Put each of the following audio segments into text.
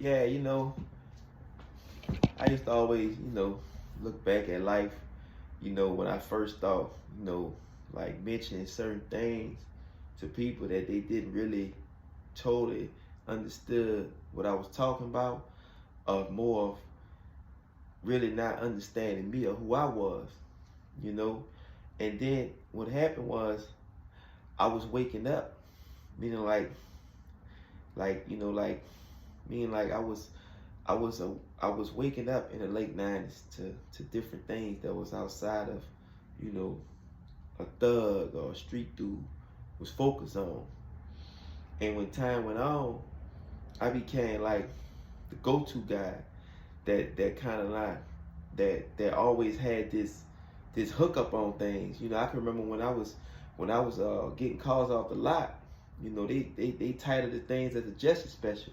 yeah, I used to always, look back at life, when I first thought, like mentioning certain things to people that they didn't really totally understood what I was talking about, of more of really not understanding me or who I was, you know. And then what happened was I was waking up, meaning like meaning like I was waking up in the late '90s to different things that was outside of, you know, a thug or a street dude was focused on. And when time went on, I became like the go-to guy that kind of like that always had this hookup on things. I can remember when I was getting calls off the lot. They titled the things as a Jesse special,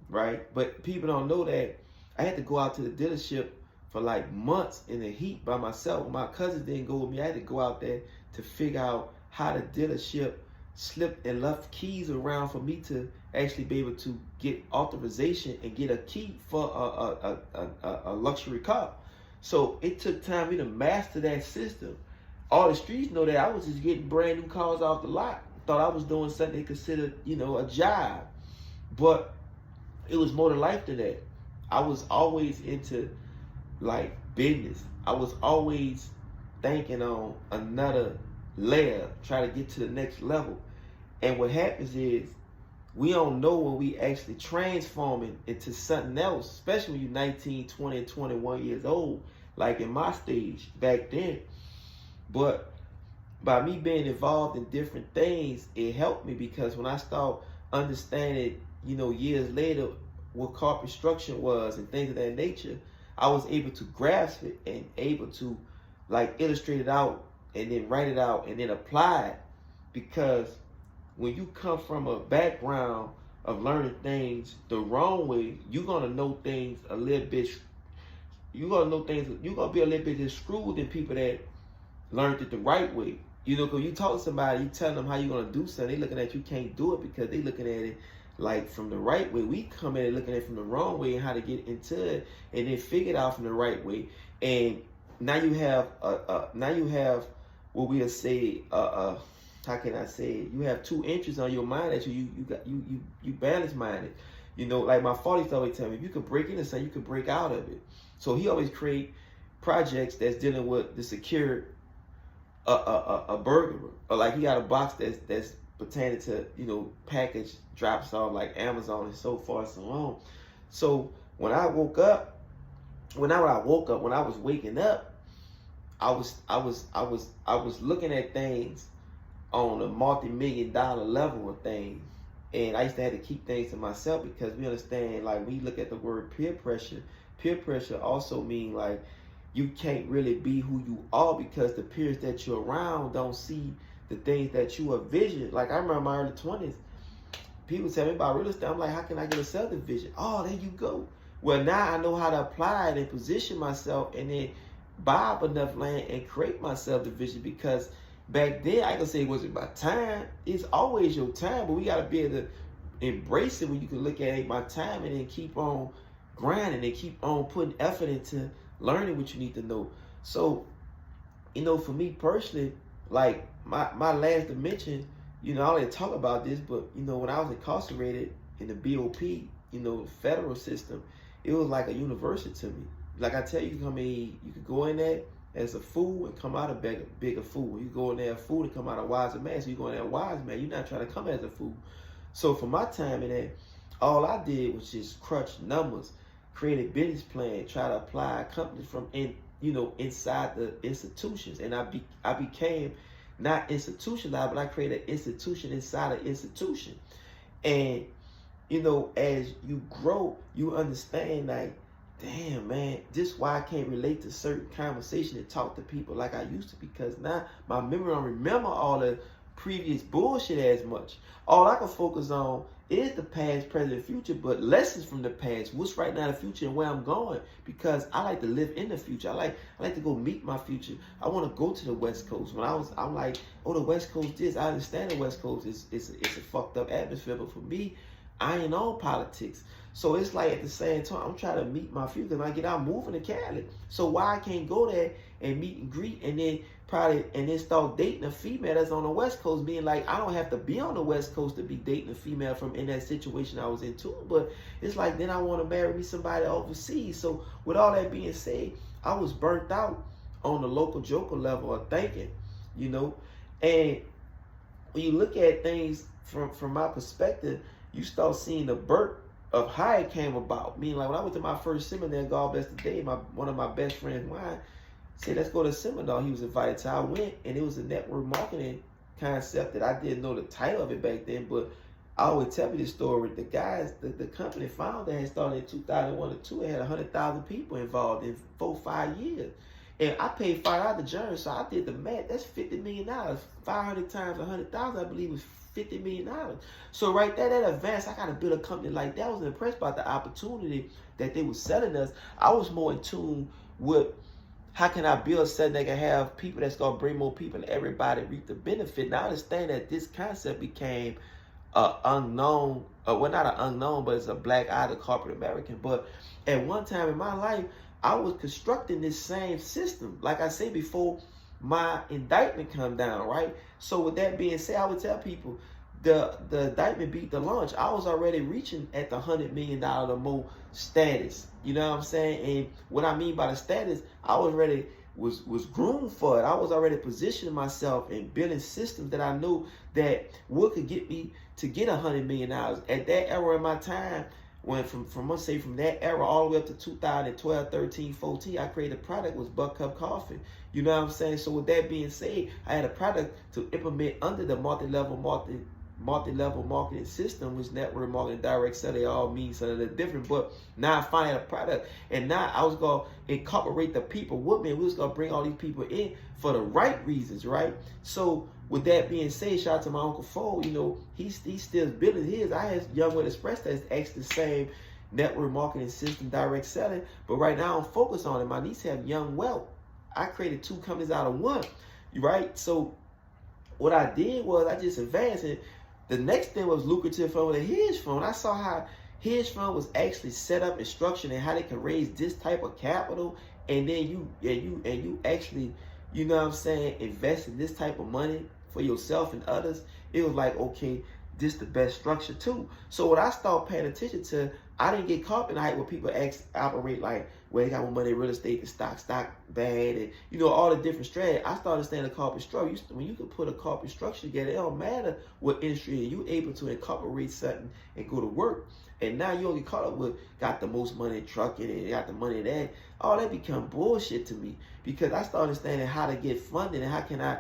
right? But people don't know that I had to go out to the dealership for like months in the heat by myself. My cousins didn't go with me. I had to go out there to figure out how the dealership slipped and left keys around for me to actually be able to get authorization and get a key for a luxury car. So it took time for me to master that system. All the streets know that I was just getting brand new cars off the lot. Thought I was doing something they considered, a job. But it was more to life than that. I was always into like business. I was always thinking on another layer, try to get to the next level. And what happens is we don't know when we actually transforming into something else, especially when you're 19, 20, and 21 years old, like in my stage back then. But by me being involved in different things, it helped me because when I start understanding, years later what car construction was and things of that nature, I was able to grasp it and able to like illustrate it out and then write it out and then apply it. Because when you come from a background of learning things the wrong way, you're gonna know things a little bit. You're gonna know things. You're gonna be a little bit screwed than people that learned it the right way. Because you talk to somebody, you tell them how you're gonna do something, they looking at you can't do it because they looking at it like from the right way. We come in and looking at it from the wrong way and how to get into it, and then figure it out from the right way. And now you have what we'll say how can I say it? You have two interests on your mind that you balance minded. Like my father used to always tell me, if you could break into something, you could break out of it. So he always create projects that's dealing with the secure a burglar, or like he got a box that's pertaining to package drops off like Amazon and so far and so on. So when I woke up, when I was waking up, I was looking at things on a multi-million-dollar level of things, and I used to have to keep things to myself because we understand, like, we look at the word peer pressure. Peer pressure also mean like you can't really be who you are because the peers that you're around don't see the things that you envision. Like I remember my early 20s, people tell me about real estate. I'm like, how can I get a subdivision? Oh, there you go. Well, now I know how to apply it and position myself and then buy up enough land and create my subdivision, because back then I can say it wasn't my time. It's always your time, but we got to be able to embrace it when you can look at it, my time, and then keep on grinding and keep on putting effort into learning what you need to know. So, for me personally, like my last dimension, I only talk about this, but when I was incarcerated in the BOP, the federal system, it was like a university to me. Like I tell you, you could go in there as a fool and come out a bigger fool. You go in there a fool and come out a wiser man. So you go in there a wise man. You're not trying to come as a fool. So for my time in there, all I did was just crunch numbers, create a business plan, try to apply companies from inside the institutions, and I became not institutionalized, but I created an institution inside an institution. And as you grow, you understand like, damn man, this is why I can't relate to certain conversation and talk to people like I used to, because now my memory don't remember all the previous bullshit as much. All I can focus on is the past, present, and future, but lessons from the past, what's right now, the future, and where I'm going, because I like to live in the future. I like to go meet my future. I want to go to the West Coast. I'm like, oh, the West Coast this. I understand the West Coast is a fucked up atmosphere, but for me, I ain't on politics. So it's like at the same time, I'm trying to meet my future. When I get out moving to Cali. So why I can't go there and meet and greet and then start dating a female that's on the West Coast, being like, I don't have to be on the West Coast to be dating a female from in that situation I was in too. But it's like then I want to marry me somebody overseas. So with all that being said, I was burnt out on the local joker level of thinking, you know. And when you look at things from my perspective, you start seeing the birth of how it came about. Meaning, like when I went to my first seminar, God bless the day, one of my best friends, mine, said, let's go to a seminar. He was invited to. I went, and it was a network marketing concept that I didn't know the title of it back then, but I always tell you this story. The guys, the company founder had started in 2001 or 2. It had 100,000 people involved in 4-5 years. And I paid $5 to join, so I did the math. That's $50 million. 500 times 100,000, I believe, was $50 million. So right there, that advance, I got to build a company like that. I was impressed by the opportunity that they were selling us. I was more in tune with how can I build something that can have people that's going to bring more people and everybody reap the benefit. Now I understand that this concept became unknown, well, not an unknown, but it's a black eye to corporate American. But at one time in my life, I was constructing this same system. Like I said before, my indictment come down, right? So with that being said, I would tell people the indictment beat the launch. I was already reaching at the $100 million or more status. You know what I'm saying? And what I mean by the status, I was already was groomed for it. I was already positioning myself and building systems that I knew that what could get me to get $100 million. At that era in my time, when from that era all the way up to 2012, 13, 14, I created a product was Buck Cup Coffee. You know what I'm saying? So with that being said, I had a product to implement under the multi-level marketing system, which network marketing, direct sell, they all mean something different. But now I finally had a product, and now I was gonna incorporate the people with me. We was gonna bring all these people in for the right reasons, right? So with that being said, shout out to my Uncle Fo, you know, he's still building his. I had Young Wet Express that's actually the same network marketing system, direct selling, but right now I'm focused on it. My niece have Young Wealth. I created 2 companies out of one, right? So what I did was I just advanced, and the next thing was lucrative fund with a hedge fund. I saw how hedge fund was actually set up and structured and how they could raise this type of capital, and then you actually, you know what I'm saying, invest in this type of money for yourself and others. It was like, okay, this the best structure too. So what I started paying attention to, I didn't get caught in the hype where people operate like, well, they got more money in real estate, the stock bad, and you know, all the different strategies. I started understanding the corporate structure. When you can put a corporate structure together, it don't matter what industry you're able to incorporate something and go to work. And now you don't get caught up with got the most money in trucking and got the money in that. All that become bullshit to me, because I started understanding how to get funded and how can I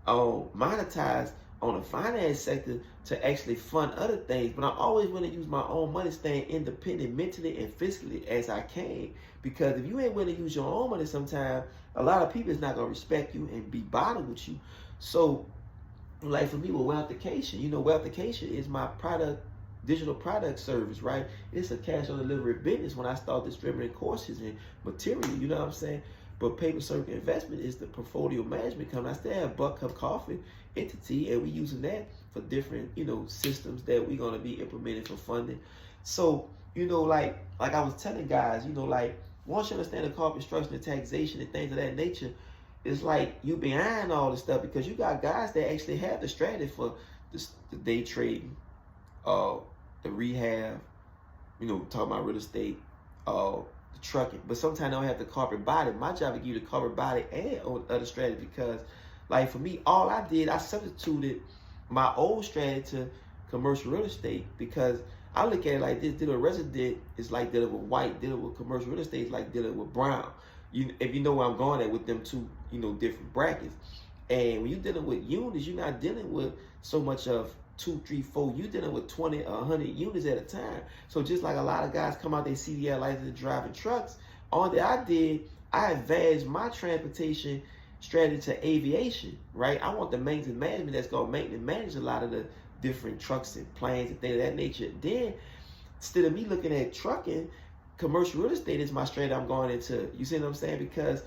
monetize on the finance sector to actually fund other things. But I'm always going to use my own money, staying independent mentally and physically as I can. Because if you ain't willing to use your own money sometimes, a lot of people is not going to respect you and be bothered with you. So, like for me with Wealthication, you know, Wealthication is my product, digital product service, right? It's a cash on delivery business when I start distributing courses and material, you know what I'm saying? But Paper Circle Investment is the portfolio management company. I still have Buck Cup Coffee entity, and we're using that for different, you know, systems that we're going to be implementing for funding. So, you know, like I was telling guys, you know, like once you understand the corporate structure and taxation and things of that nature, it's like you behind all this stuff, because you got guys that actually have the strategy for the day trading, the rehab, you know, talking about real estate, the trucking, but sometimes I don't have the corporate body. My job is to give you the corporate body and other strategy, because like for me, all I did, I substituted my old strategy to commercial real estate, because I look at it like this: dealing with resident is like dealing with white, dealing with commercial real estate is like dealing with brown. If you know where I'm going at with them two, you know, different brackets. And when you're dealing with units, you're not dealing with so much of 2, 3, 4. You're dealing with 20 or 100 units at a time. So just like a lot of guys come out, they CDL license driving trucks. All that I did, I advanced my transportation strategy to aviation, right? I want the maintenance management that's going to maintenance manage a lot of the different trucks and planes and things of that nature. Then, instead of me looking at trucking, commercial real estate is my strategy I'm going into. You see what I'm saying? Because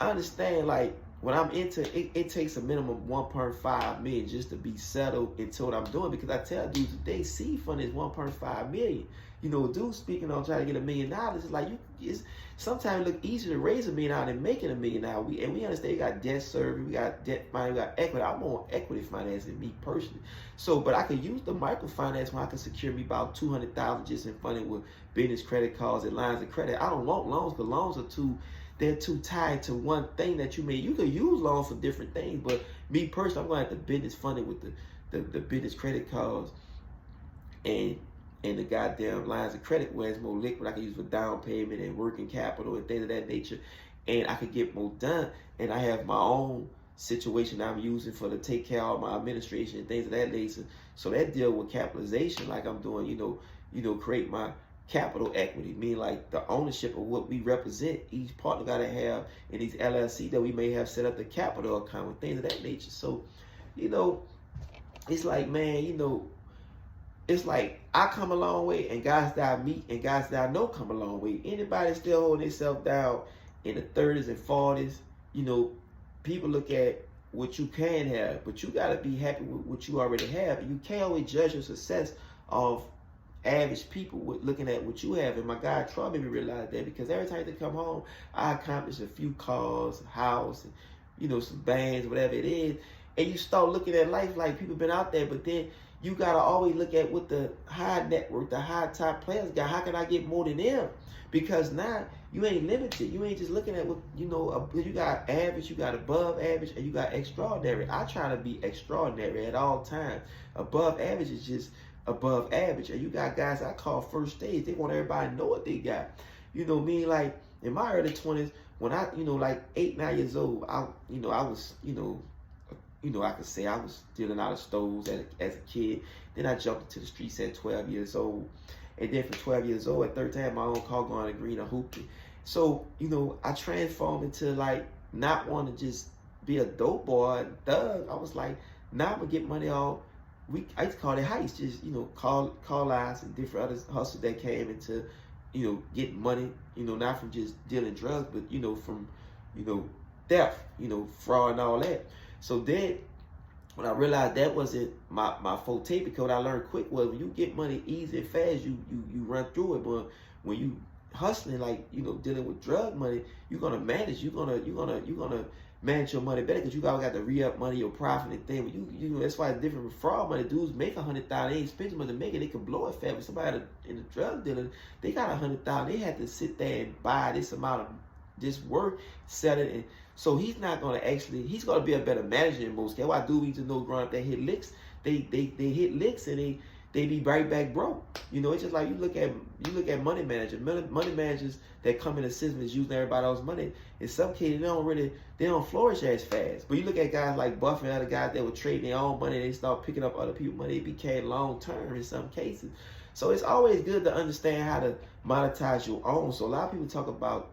I understand, like, when I'm into it, it takes a minimum 1.5 million just to be settled into what I'm doing. Because I tell dudes today, seed fund is 1.5 million. You know, dudes speaking on trying to get $1 million, it's like it's sometimes it look easier to raise $1 million than making $1 million. We understand we got debt service, we got debt finance, we got equity. I'm on equity financing, me personally. So, but I could use the microfinance where I can secure me about $200,000 just in funding with business credit cards and lines of credit. I don't want loans because loans are they're too tied to one thing that you made. You could use loans for different things, but me personally, I'm going to have the business funding with the business credit cards and the goddamn lines of credit where it's more liquid. I can use for down payment and working capital and things of that nature, and I could get more done. And I have my own situation I'm using for to take care of my administration and things of that nature. So that deal with capitalization, like I'm doing, create my capital equity, meaning like the ownership of what we represent. Each partner got to have in these LLC that we may have set up the capital account with things of that nature. So, it's like, man, it's like I come a long way, and guys that I meet and guys that I know come a long way. Anybody still holding themselves down in the 30s and 40s, people look at what you can have, but you got to be happy with what you already have. And you can't always judge your success of average people with looking at what you have. And my guy Troy made me realize that, because every time they come home, I accomplish a few cars, a house, and some bands, whatever it is. And you start looking at life like people been out there, but then you gotta always look at what the high network, the high top players got. How can I get more than them? Because now you ain't limited. You ain't just looking at what you got average, you got above average, and you got extraordinary. I try to be extraordinary at all times. Above average is just above average. And you got guys I call first stage. They want everybody to know what they got. Me, like in my early 20s, when I, like 8, 9 years old, I was, I could say I was dealing out of stores as a kid. Then I jumped into the streets at 12 years old. And then from 12 years old, at 13, I had my own car going to green and hooping. So, I transformed into like not wanting to just be a dope boy, thug. I was like, now I'm going to get money all week. I used to call it heist, just, call eyes and different other hustles that came into, getting money, not from just dealing drugs, but, from, theft, fraud and all that. So then, when I realized that wasn't my forte, because what I learned quick was when you get money easy and fast, you run through it. But when you hustling, like dealing with drug money, you're gonna manage. You're gonna manage your money better, because you got to re-up money, your profit and thing. But that's why it's different with fraud money. Dudes make $100,000, they ain't spending money to make it. They can blow it fast. But somebody in the drug dealer, they got $100,000. They had to sit there and buy this amount of this work, sell it, and so he's not going to actually, he's going to be a better manager in most cases. Why do we need to know growing up, they hit licks, they hit licks and they be right back broke. It's just like you look at money managers. Money managers that come in the system is using everybody else's money. In some cases, they don't flourish as fast. But you look at guys like Buffett and other guys that were trading their own money, they start picking up other people's money. It became long term in some cases. So it's always good to understand how to monetize your own. So a lot of people talk about,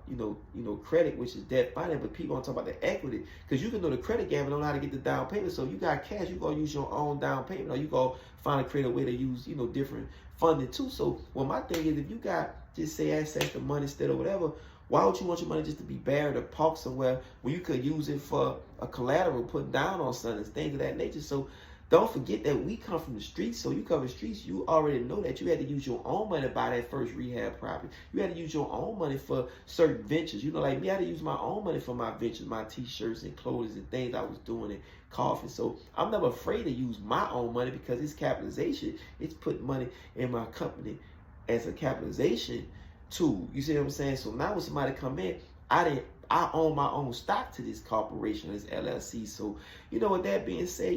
credit, which is debt finance, but people don't talk about the equity, because you can know the credit game and don't know how to get the down payment. So you got cash, you gonna use your own down payment, or you gonna find a creative way to use, different funding too. So my thing is, if you got just say access to money instead or whatever, why would you want your money just to be buried or parked somewhere when you could use it for a collateral put down on something, things of that nature? So don't forget that we come from the streets. So you cover the streets, you already know that you had to use your own money to buy that first rehab property. You had to use your own money for certain ventures. Like me, I had to use my own money for my ventures, my t-shirts and clothes and things I was doing and coffee. So I'm never afraid to use my own money, because it's capitalization. It's putting money in my company as a capitalization tool. You see what I'm saying? So now when somebody come in, I own my own stock to this corporation, this LLC. So, with that being said,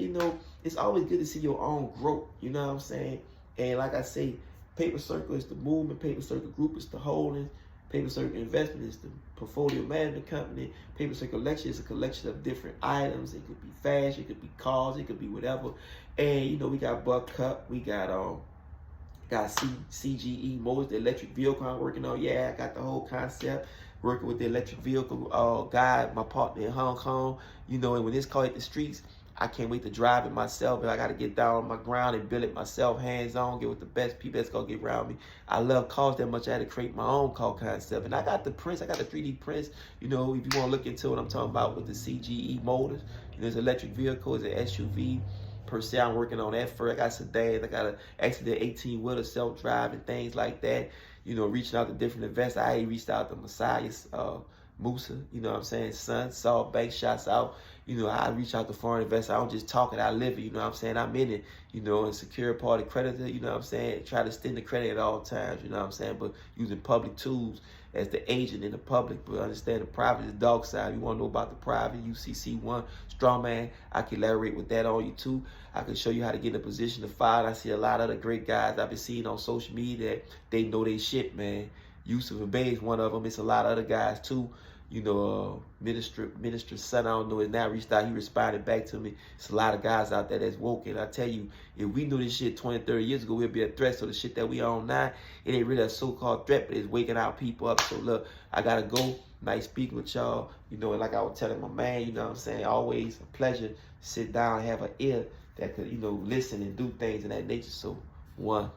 it's always good to see your own growth. You know what I'm saying? And like I say, Paper Circle is the movement. Paper Circle Group is the holdings. Paper Circle Investment is the portfolio management company. Paper Circle Collection is a collection of different items. It could be fashion, it could be cars, it could be whatever. And, we got Buck Cup. We got CGE Motors, the electric vehicle I'm working on. Yeah, I got the whole concept. Working with the electric vehicle guy, my partner in Hong Kong, and when this call hit the streets, I can't wait to drive it myself, but I got to get down on my ground and build it myself, hands-on, get with the best people that's going to get around me. I love cars that much, I had to create my own car concept. And I got the prints, I got the 3D prints, you know, if you want to look into what I'm talking about with the CGE motors. You know, it's electric vehicle, it's an SUV. Per se, I'm working on that first. I got sedans, I got actually the 18-wheeler self-drive and things like that. You know, reaching out to different investors. I reached out to Messiah, Musa, you know what I'm saying, son, Saul Bank, shots out. You know, I reach out to foreign investors. I don't just talk it, I live it, you know what I'm saying? I'm in it, you know, and secure party creditor, you know what I'm saying? Try to extend the credit at all times, you know what I'm saying? But using public tools as the agent in the public, but understand the private is dark side. You want to know about the private, UCC1, Strawman, I can elaborate with that on you too. I can show you how to get in a position to file. I see a lot of the great guys I've been seeing on social media that they know they shit, man. Yusuf Abay is one of them. It's a lot of other guys too. You know, Minister Son, I don't know his now, reached out, he responded back to me. It's a lot of guys out there that's woke. And I tell you, if we knew this shit 20, 30 years ago, we'd be a threat. So the shit that we on now, it ain't really a so-called threat, but it's waking our people up. So look, I gotta go. Nice speaking with y'all. You know, and like I was telling my man, you know what I'm saying, always a pleasure to sit down and have an ear that could, you know, listen and do things in that nature. So, one.